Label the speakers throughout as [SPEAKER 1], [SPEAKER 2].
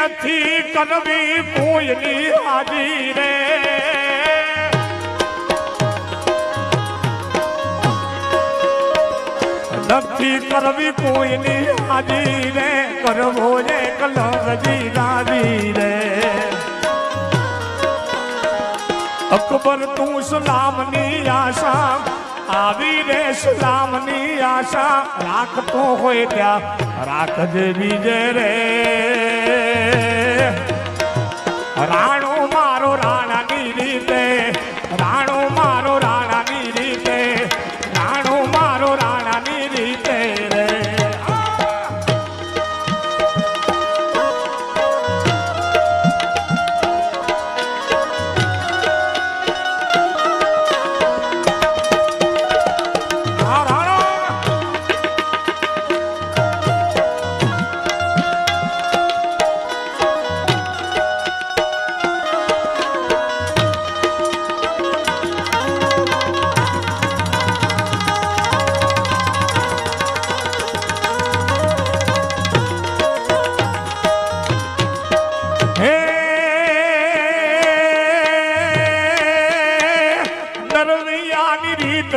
[SPEAKER 1] નથી કરવી કોઈની હાજી રે નથી કરવી કોઈની હાજી રે કરવો રે કલરજી રાજી રે અકબર તું સલામની આશા આવી રે સલામની આશા રાખતો હોય ત્યાં રાખજે બીજે રે રાણો મારો રાણાની રીતે રાણો મારો રાણાની રીતે રાણો મારો રાણાની રીતે રે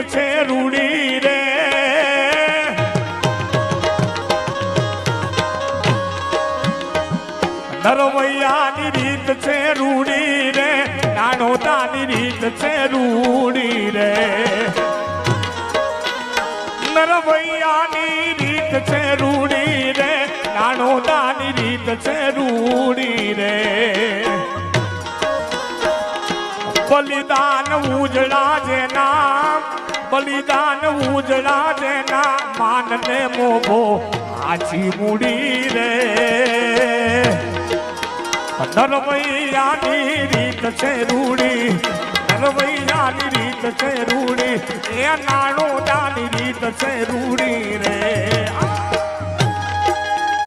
[SPEAKER 1] છે રૂડી રે નરવૈયાની રીત છે રૂડી રે નાનોતાની રીત છે રૂડી રે નરવૈયાની રીત છે રૂડી રે નાનોતાની રીત છે રૂડી રે બલિદાન ઉજળા જેના બલિદાન ઉજળા જેના માનને મોભો આછી મૂડી રે નરવૈયાની રીત છે રૂડી નરવૈયાની રીત છે રૂડી એ નાણોદાની રીત છે રૂડી રે